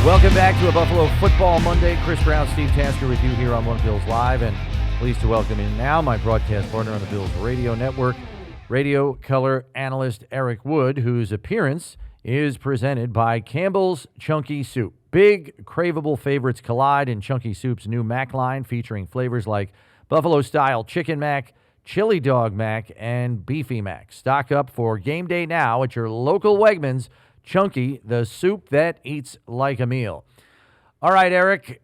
Welcome back to a Buffalo Football Monday. Chris Brown, Steve Tasker with you here on One Bills Live, and pleased to welcome in now my broadcast partner on the Bills Radio Network, radio color analyst Eric Wood, whose appearance is presented by Campbell's Chunky Soup. Big, craveable favorites collide in Chunky Soup's new Mac line, featuring flavors like Buffalo-style Chicken Mac, Chili Dog Mac, and Beefy Mac. Stock up for game day now at your local Wegmans. Chunky, the soup that eats like a meal. All right, Eric,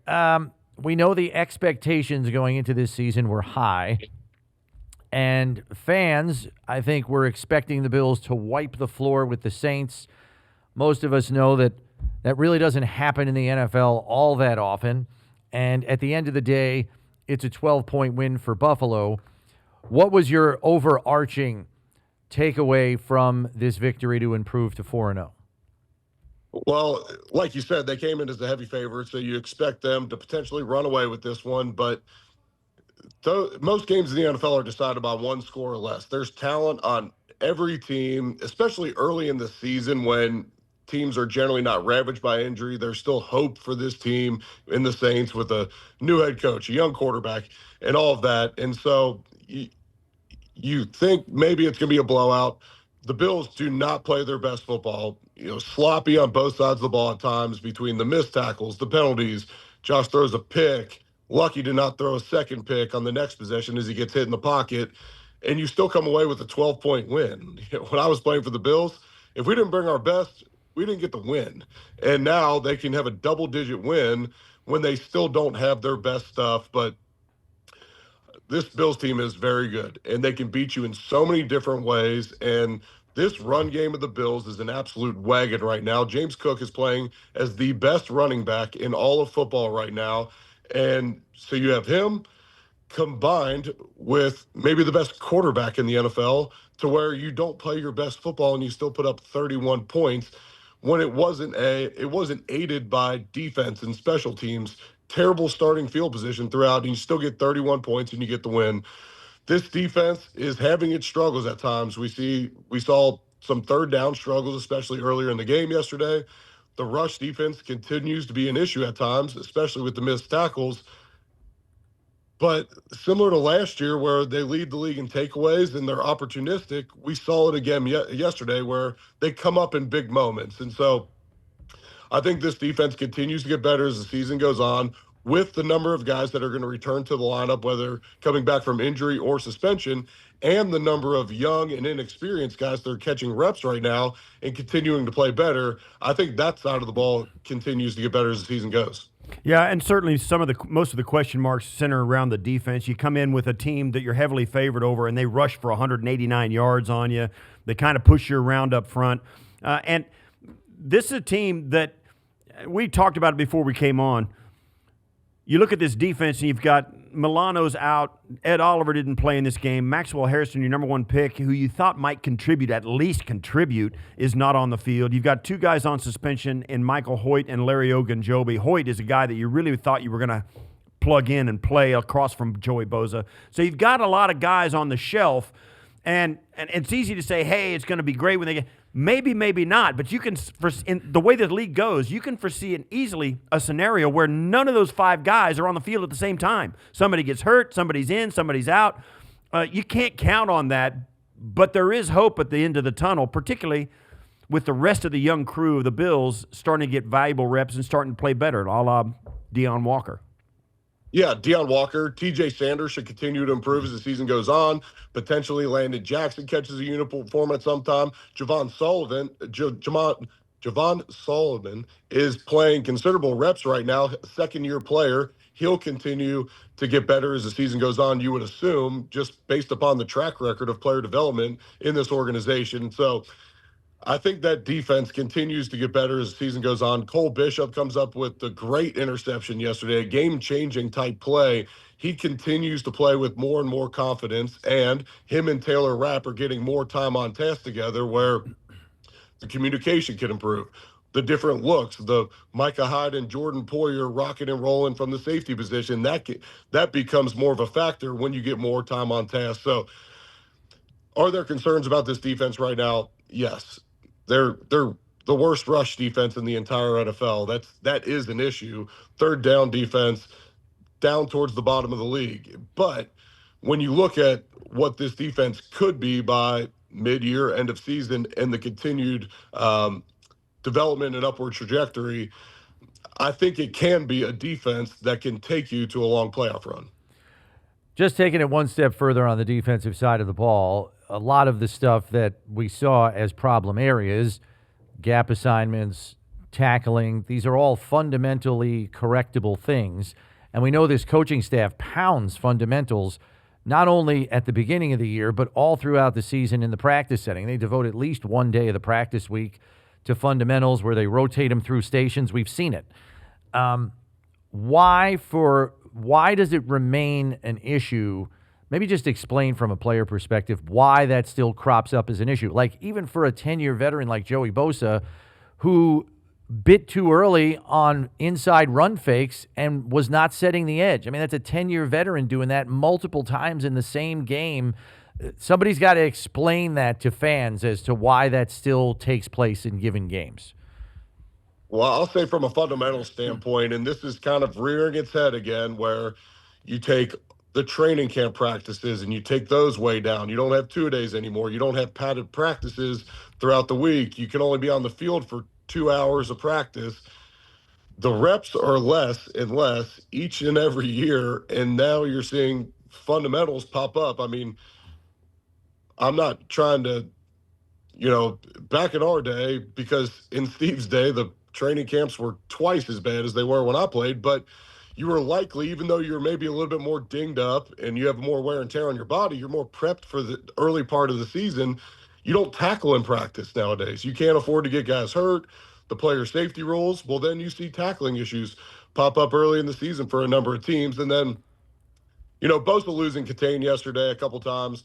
we know the expectations going into this season were high, and fans, I think, were expecting the Bills to wipe the floor with the Saints. Most of us know that that really doesn't happen in the NFL all that often, and at the end of the day, it's a 12-point win for Buffalo. What was your overarching takeaway from this victory to improve to 4-0? Well, like you said, they came in as the heavy favorite, so you expect them to potentially run away with this one. But most games in the NFL are decided by one score or less. There's talent on every team, especially early in the season when teams are generally not ravaged by injury. There's still hope for this team in the Saints with a new head coach, a young quarterback, and all of that. And so you think maybe it's going to be a blowout. The Bills do not play their best football. Sloppy on both sides of the ball at times between the missed tackles, the penalties. Josh throws a pick, lucky to not throw a second pick on the next possession as he gets hit in the pocket, and you still come away with a 12-point win. When I was playing for the Bills, if we didn't bring our best, we didn't get the win. And now they can have a double-digit win when they still don't have their best stuff. But this Bills team is very good, and they can beat you in so many different ways. And this run game of the Bills is an absolute wagon right now. James Cook is playing as the best running back in all of football right now. And so you have him combined with maybe the best quarterback in the NFL to where you don't play your best football and you still put up 31 points when it wasn't aided by defense and special teams. Terrible starting field position throughout, and you still get 31 points and you get the win. This defense is having its struggles at times. We saw some third down struggles, especially earlier in the game yesterday. The rush defense continues to be an issue at times, especially with the missed tackles. But similar to last year where they lead the league in takeaways and they're opportunistic, we saw it again yesterday where they come up in big moments. And so I think this defense continues to get better as the season goes on, with the number of guys that are going to return to the lineup, whether coming back from injury or suspension, and the number of young and inexperienced guys that are catching reps right now and continuing to play better. I think that side of the ball continues to get better as the season goes. Yeah, and certainly most of the question marks center around the defense. You come in with a team that you're heavily favored over, and they rush for 189 yards on you. They kind of push you around up front. And this is a team that we talked about it before we came on. You look at this defense, and you've got Milano's out. Ed Oliver didn't play in this game. Maxwell Harrison, your number one pick, who you thought might at least contribute, is not on the field. You've got two guys on suspension in Michael Hoyt and Larry Ogunjobi. Hoyt is a guy that you really thought you were going to plug in and play across from Joey Bosa. So you've got a lot of guys on the shelf, and it's easy to say, hey, it's going to be great when they get – maybe, maybe not, but you can, in the way the league goes, you can foresee easily a scenario where none of those five guys are on the field at the same time. Somebody gets hurt, somebody's in, somebody's out. You can't count on that, but there is hope at the end of the tunnel, particularly with the rest of the young crew of the Bills starting to get valuable reps and starting to play better, a la Deion Walker. Yeah, Deion Walker, TJ Sanders should continue to improve as the season goes on. Potentially Landon Jackson catches a uniform at some time. Javon Sullivan is playing considerable reps right now, second-year player. He'll continue to get better as the season goes on, you would assume, just based upon the track record of player development in this organization. So I think that defense continues to get better as the season goes on. Cole Bishop comes up with the great interception yesterday, a game-changing type play. He continues to play with more and more confidence, and him and Taylor Rapp are getting more time on task together where the communication can improve. The different looks, the Micah Hyde and Jordan Poyer rocking and rolling from the safety position, that becomes more of a factor when you get more time on task. So are there concerns about this defense right now? Yes. They're the worst rush defense in the entire NFL. That is an issue. Third down defense down towards the bottom of the league. But when you look at what this defense could be by mid-year, end of season, and the continued development and upward trajectory, I think it can be a defense that can take you to a long playoff run. Just taking it one step further on the defensive side of the ball, a lot of the stuff that we saw as problem areas, gap assignments, tackling, these are all fundamentally correctable things. And we know this coaching staff pounds fundamentals not only at the beginning of the year, but all throughout the season in the practice setting. They devote at least one day of the practice week to fundamentals where they rotate them through stations. We've seen it. Why does it remain an issue? Maybe just explain from a player perspective why that still crops up as an issue. Like even for a 10-year veteran like Joey Bosa, who bit too early on inside run fakes and was not setting the edge. I mean, that's a 10-year veteran doing that multiple times in the same game. Somebody's got to explain that to fans as to why that still takes place in given games. Well, I'll say from a fundamental standpoint, and this is kind of rearing its head again, where you take the training camp practices and you take those way down. You don't have 2 days anymore. You don't have padded practices throughout the week. You can only be on the field for 2 hours of practice. The reps are less and less each and every year, and now you're seeing fundamentals pop up. I mean, I'm not trying to, back in our day, because in Steve's day, the training camps were twice as bad as they were when I played, but you were likely, even though you're maybe a little bit more dinged up and you have more wear and tear on your body, you're more prepped for the early part of the season. You don't tackle in practice nowadays. You can't afford to get guys hurt. The player safety rules, well, then you see tackling issues pop up early in the season for a number of teams. And then, Bosa losing contain yesterday a couple times.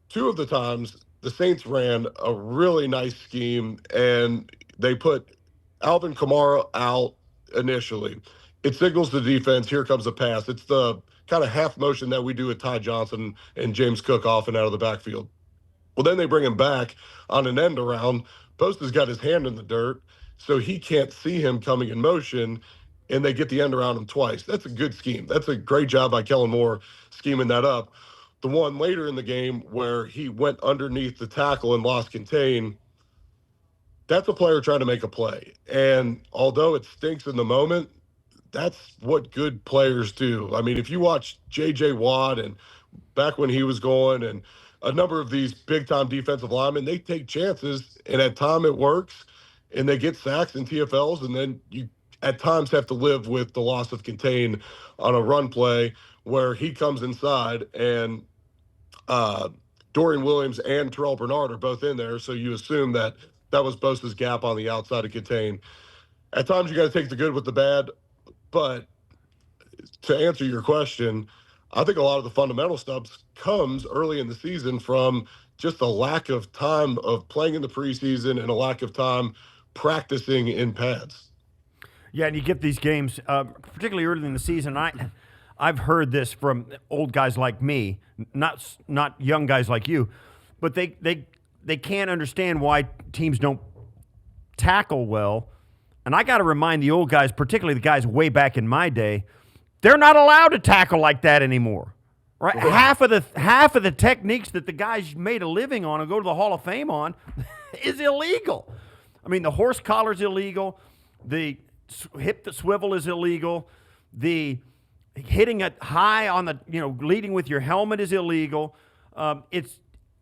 2 of the times, the Saints ran a really nice scheme, and they put Alvin Kamara out initially. It signals the defense, here comes a pass. It's the kind of half motion that we do with Ty Johnson and James Cook off and out of the backfield. Well, then they bring him back on an end around. Bosa's got his hand in the dirt, so he can't see him coming in motion, and they get the end around him twice. That's a good scheme. That's a great job by Kellen Moore scheming that up. The one later in the game where he went underneath the tackle and lost contain, that's a player trying to make a play. And although it stinks in the moment, that's what good players do. I mean, if you watch J.J. Watt and back when he was going and a number of these big-time defensive linemen, they take chances, and at time it works, and they get sacks and TFLs, and then you at times have to live with the loss of contain on a run play where he comes inside and Dorian Williams and Terrell Bernard are both in there, so you assume that was Bosa's gap on the outside of contain. At times you got to take the good with the bad, but to answer your question, I think a lot of the fundamental stuff comes early in the season from just a lack of time of playing in the preseason and a lack of time practicing in pads. Yeah, and you get these games, particularly early in the season. I've heard this from old guys like me, not young guys like you, but they can't understand why teams don't tackle well. And I got to remind the old guys, particularly the guys way back in my day, they're not allowed to tackle like that anymore. Right? Half of the techniques that the guys made a living on and go to the Hall of Fame on is illegal. I mean, the horse collar's illegal, the hip swivel is illegal, the hitting it high on the, leading with your helmet is illegal. It's,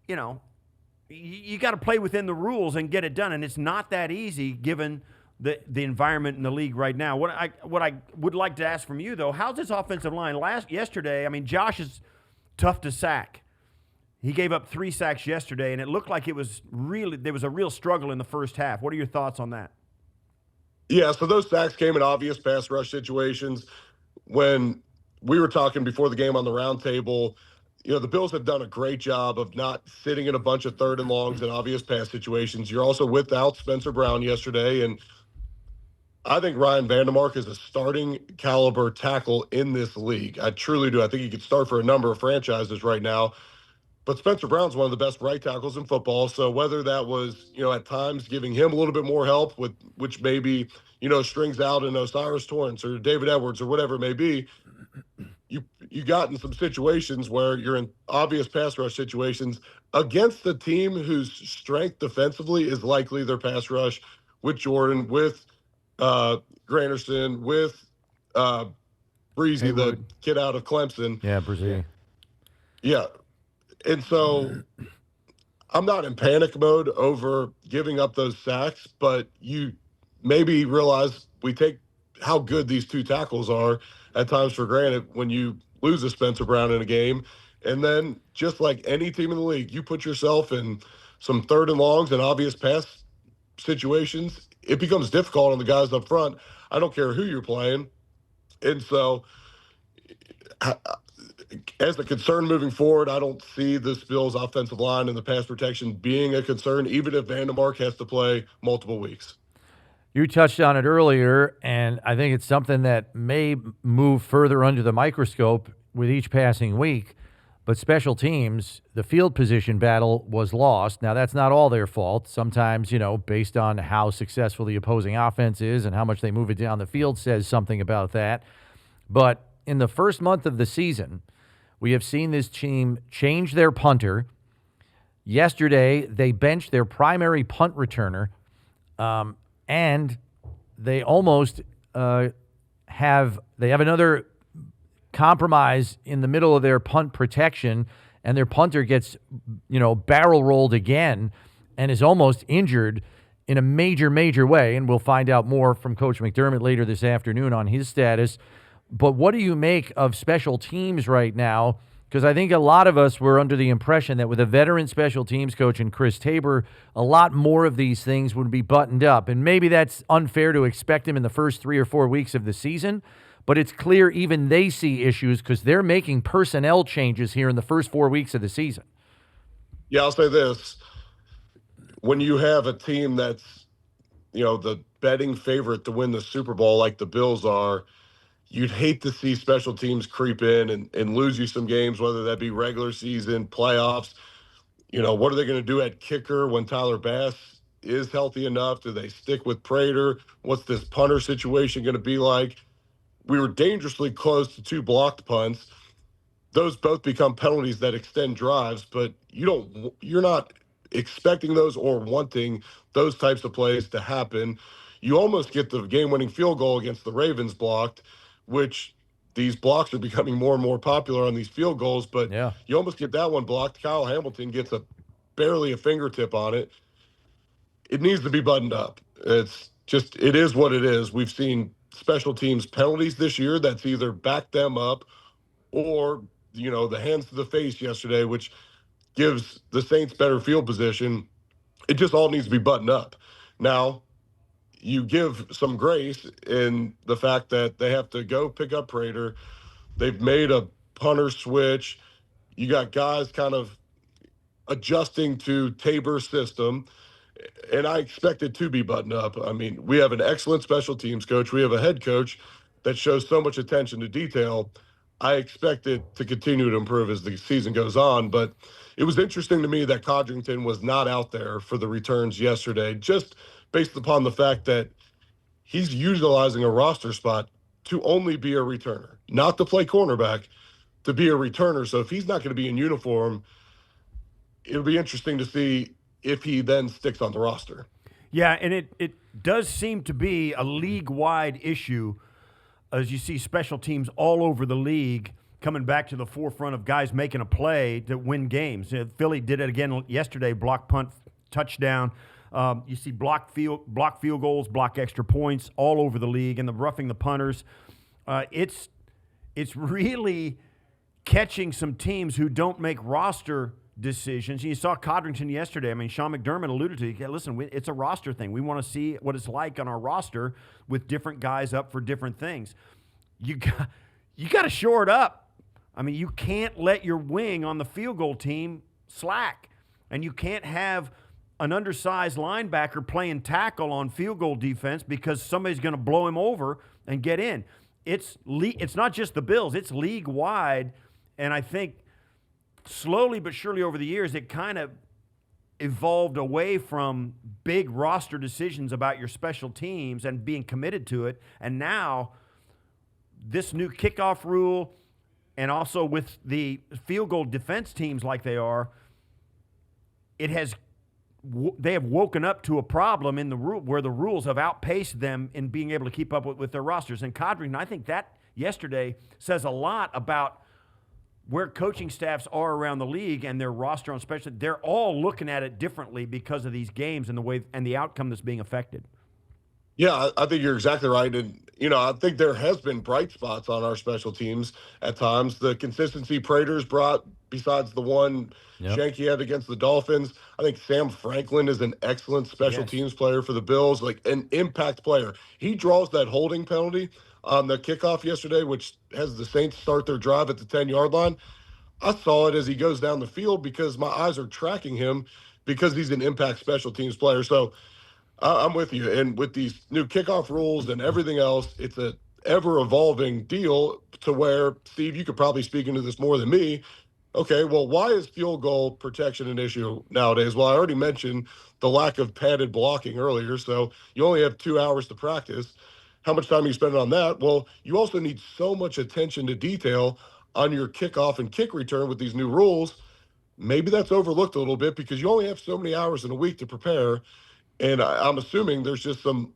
you got to play within the rules and get it done, and it's not that easy given the environment in the league right now. What I would like to ask from you, though, how's this offensive line? Yesterday, I mean, Josh is tough to sack. He gave up 3 sacks yesterday, and it looked like there was a real struggle in the first half. What are your thoughts on that? Yeah, so those sacks came in obvious pass rush situations. When we were talking before the game on the roundtable, the Bills have done a great job of not sitting in a bunch of third and longs and obvious pass situations. You're also without Spencer Brown yesterday, and I think Ryan Vandermark is a starting caliber tackle in this league. I truly do. I think he could start for a number of franchises right now. But Spencer Brown's one of the best right tackles in football. So whether that was, at times giving him a little bit more help with which maybe, strings out in Osiris Torrance or David Edwards or whatever it may be, you got in some situations where you're in obvious pass rush situations against a team whose strength defensively is likely their pass rush with Jordan, with Granderson, with Breezy, the Haywood. kid out of Clemson. Yeah, Brazil. Yeah. And so I'm not in panic mode over giving up those sacks, but you maybe realize we take how good these two tackles are at times for granted when you lose a Spencer Brown in a game. And then just like any team in the league, you put yourself in some third and longs and obvious pass situations, it becomes difficult on the guys up front. I don't care who you're playing. And so as a concern moving forward, I don't see this Bills offensive line and the pass protection being a concern, even if Vandermark has to play multiple weeks. You touched on it earlier, and I think it's something that may move further under the microscope with each passing week. But special teams, the field position battle was lost. Now, that's not all their fault. Sometimes, based on how successful the opposing offense is and how much they move it down the field says something about that. But in the first month of the season, we have seen this team change their punter. Yesterday, they benched their primary punt returner, and they almost have another compromise in the middle of their punt protection, and their punter gets, barrel rolled again and is almost injured in a major, major way. And we'll find out more from Coach McDermott later this afternoon on his status. But what do you make of special teams right now? Because I think a lot of us were under the impression that with a veteran special teams coach in Chris Tabor, a lot more of these things would be buttoned up. And maybe that's unfair to expect him in the first 3 or 4 weeks of the season, but it's clear even they see issues because they're making personnel changes here in the first 4 weeks of the season. Yeah, I'll say this. When you have a team that's, the betting favorite to win the Super Bowl like the Bills are, you'd hate to see special teams creep in and lose you some games, whether that be regular season, playoffs. What are they going to do at kicker when Tyler Bass is healthy enough? Do they stick with Prater? What's this punter situation going to be like? We were dangerously close to 2 blocked punts. Those both become penalties that extend drives, but you're not expecting those or wanting those types of plays to happen. You almost get the game-winning field goal against the Ravens blocked, which these blocks are becoming more and more popular on these field goals, but Yeah. You almost get that one blocked. Kyle Hamilton gets barely a fingertip on it. It needs to be buttoned up. It is what it is. We've seen special teams penalties this year that's either backed them up or, the hands to the face yesterday, which gives the Saints better field position. It just all needs to be buttoned up. Now, you give some grace in the fact that they have to go pick up Prater. They've made a punter switch. You got guys kind of adjusting to Tabor's system, and I expect it to be buttoned up. I mean, we have an excellent special teams coach. We have a head coach that shows so much attention to detail. I expect it to continue to improve as the season goes on, but it was interesting to me that Codrington was not out there for the returns yesterday, just based upon the fact that he's utilizing a roster spot to only be a returner, not to play cornerback, to be a returner. So if he's not going to be in uniform, it'll be interesting to see if he then sticks on the roster. Yeah, and it does seem to be a league-wide issue as you see special teams all over the league coming back to the forefront of guys making a play to win games. Philly did it again yesterday, block punt, touchdown. You see block field goals, block extra points all over the league, and the roughing the punters. It's really catching some teams who don't make roster decisions. You saw Codrington yesterday. I mean, Sean McDermott alluded to it. Listen, it's a roster thing. We want to see what it's like on our roster with different guys up for different things. You got to shore it up. I mean, you can't let your wing on the field goal team slack, and you can't have an undersized linebacker playing tackle on field goal defense because somebody's going to blow him over and get in. It's not just the Bills. It's league-wide, and I think slowly but surely over the years, it kind of evolved away from big roster decisions about your special teams and being committed to it. And now this new kickoff rule, and also with the field goal defense teams like they are, they have woken up to a problem in the rule where the rules have outpaced them in being able to keep up with their rosters. And Codrington, I think that yesterday says a lot about where coaching staffs are around the league and their roster on special. They're all looking at it differently because of these games and the way and the outcome that's being affected. Yeah, I think you're exactly right. And, I think there has been bright spots on our special teams at times. The consistency Prater's brought, besides the one Shanky had against the Dolphins, I think Sam Franklin is an excellent special teams player for the Bills, like an impact player. He draws that holding penalty on the kickoff yesterday, which has the Saints start their drive at the 10-yard line. I saw it as he goes down the field because my eyes are tracking him because he's an impact special teams player. So I'm with you. And with these new kickoff rules and everything else, it's a ever-evolving deal to where, Steve, you could probably speak into this more than me. Okay, well, why is field goal protection an issue nowadays? Well, I already mentioned the lack of padded blocking earlier, so you only have 2 hours to practice. How much time are you spending on that? Well, you also need so much attention to detail on your kickoff and kick return with these new rules. Maybe that's overlooked a little bit because you only have so many hours in a week to prepare. And I'm assuming there's just some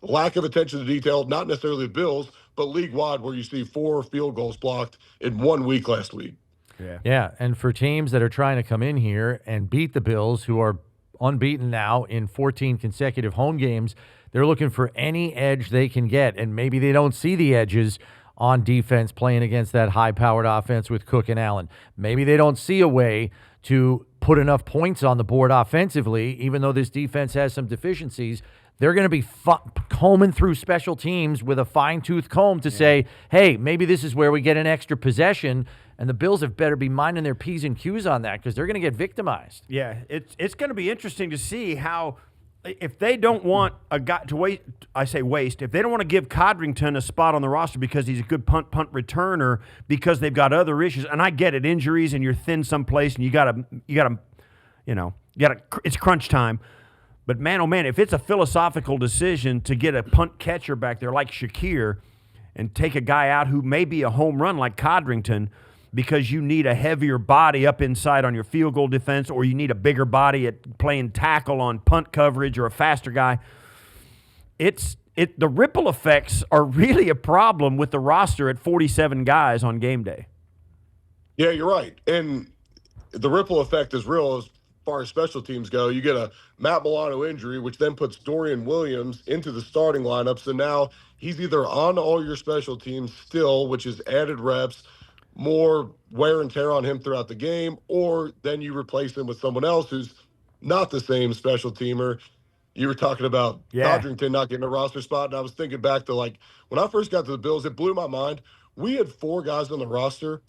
lack of attention to detail, not necessarily the Bills, but league-wide, where you see 4 field goals blocked in 1 week last week. Yeah, and for teams that are trying to come in here and beat the Bills, who are unbeaten now in 14 consecutive home games, they're looking for any edge they can get, and maybe they don't see the edges on defense playing against that high-powered offense with Cook and Allen. Maybe they don't see a way to put enough points on the board offensively, even though this defense has some deficiencies. They're going to be combing through special teams with a fine-tooth comb to say, hey, maybe this is where we get an extra possession, and the Bills have better be minding their P's and Q's on that because they're going to get victimized. Yeah, it's going to be interesting to see how, if they don't want a guy to waste, if they don't want to give Codrington a spot on the roster because he's a good punt returner because they've got other issues, and I get it, injuries and you're thin someplace and you got to, it's crunch time. But man, oh man, if it's a philosophical decision to get a punt catcher back there like Shakir and take a guy out who may be a home run like Codrington because you need a heavier body up inside on your field goal defense, or you need a bigger body at playing tackle on punt coverage, or a faster guy, the ripple effects are really a problem with the roster at 47 guys on game day. Yeah, you're right. And the ripple effect is real as far as special teams go. You get a Matt Milano injury, which then puts Dorian Williams into the starting lineup. So now he's either on all your special teams still, which is added reps, more wear and tear on him throughout the game, or then you replace him with someone else who's not the same special teamer. You were talking about Codrington not getting a roster spot, and I was thinking back to, like, when I first got to the Bills, it blew my mind. We had 4 guys on the roster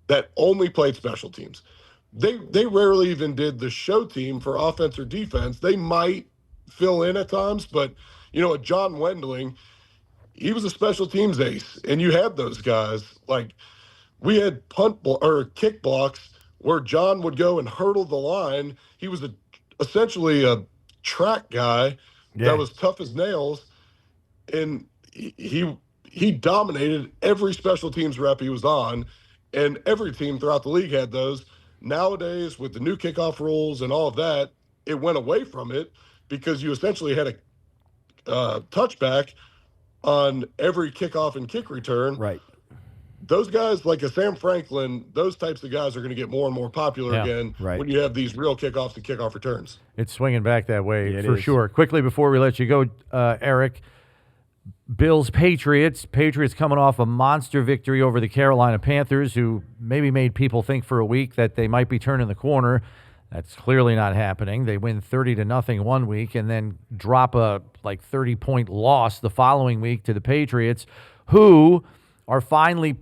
that only played special teams. They rarely even did the show team for offense or defense. They might fill in at times, but, a John Wendling, he was a special teams ace, and you had those guys. Like, we had kick blocks where John would go and hurdle the line. He was essentially a track guy that was tough as nails, and he dominated every special teams rep he was on, and every team throughout the league had those. Nowadays, with the new kickoff rules and all of that, it went away from it because you essentially had a touchback on every kickoff and kick return. Right. Those guys, like a Sam Franklin, those types of guys are going to get more and more popular again when you have these real kickoffs and kickoff returns. It's swinging back that way for sure. Quickly before we let you go, Eric, Bills Patriots coming off a monster victory over the Carolina Panthers, who maybe made people think for a week that they might be turning the corner. That's clearly not happening. They win 30-0 one week and then drop a 30-point loss the following week to the Patriots, who are finally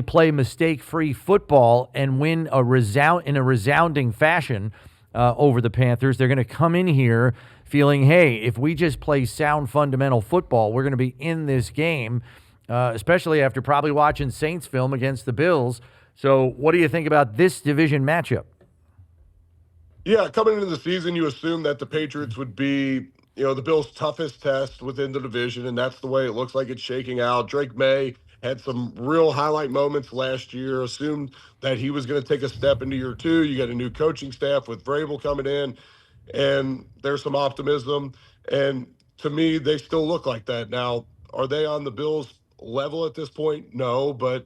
play mistake-free football and win in a resounding fashion over the Panthers. They're going to come in here feeling, hey, if we just play sound fundamental football, we're going to be in this game, especially after probably watching Saints film against the Bills. So, what do you think about this division matchup? Yeah, coming into the season, you assume that the Patriots would be, the Bills' toughest test within the division, and that's the way it looks like it's shaking out. Drake May had some real highlight moments last year. Assumed that he was going to take a step into year two. You got a new coaching staff with Vrabel coming in, and there's some optimism. And to me, they still look like that. Now, are they on the Bills' level at this point? No, but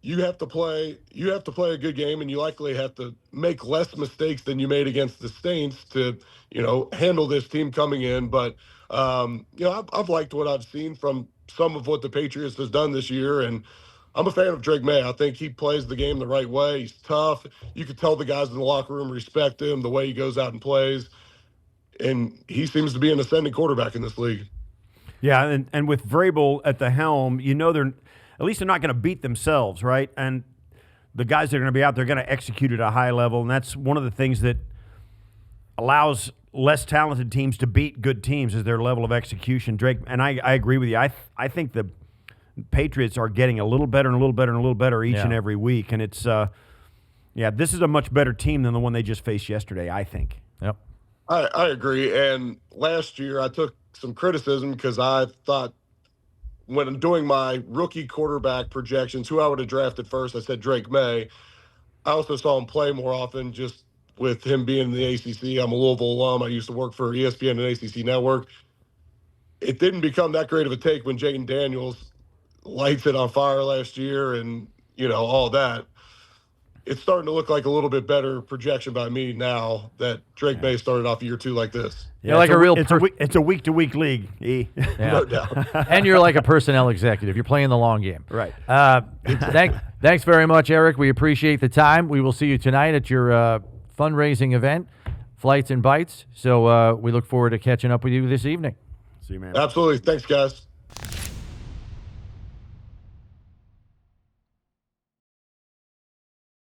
you have to play a good game, and you likely have to make less mistakes than you made against the Saints to handle this team coming in. But I've liked what I've seen from some of what the Patriots has done this year, and I'm a fan of Drake May. I think he plays the game the right way. He's tough. You could tell the guys in the locker room respect him, the way he goes out and plays, and he seems to be an ascending quarterback in this league. Yeah, and with Vrabel at the helm, they're at least they're not going to beat themselves, right? And the guys that are going to be out, they're going to execute at a high level, and that's one of the things that allows less talented teams to beat good teams is their level of execution. Drake, and I agree with you. I think the Patriots are getting a little better and a little better and a little better each and every week, and it's this is a much better team than the one they just faced yesterday, I think. Yep. I agree. And last year I took some criticism because I thought when doing my rookie quarterback projections, who I would have drafted first, I said Drake May. I also saw him play more often just with him being in the ACC. I'm a Louisville alum. I used to work for ESPN and ACC Network. It didn't become that great of a take when Jaden Daniels lights it on fire last year and, all that. It's starting to look like a little bit better projection by me now that Drake May started off year two like this. You're like a real it's a week-to-week league, E. No doubt. And you're like a personnel executive. You're playing the long game. Right. Thanks very much, Eric. We appreciate the time. We will see you tonight at your fundraising event, Flights and Bites. So we look forward to catching up with you this evening. See you, man. Absolutely. Thanks, guys.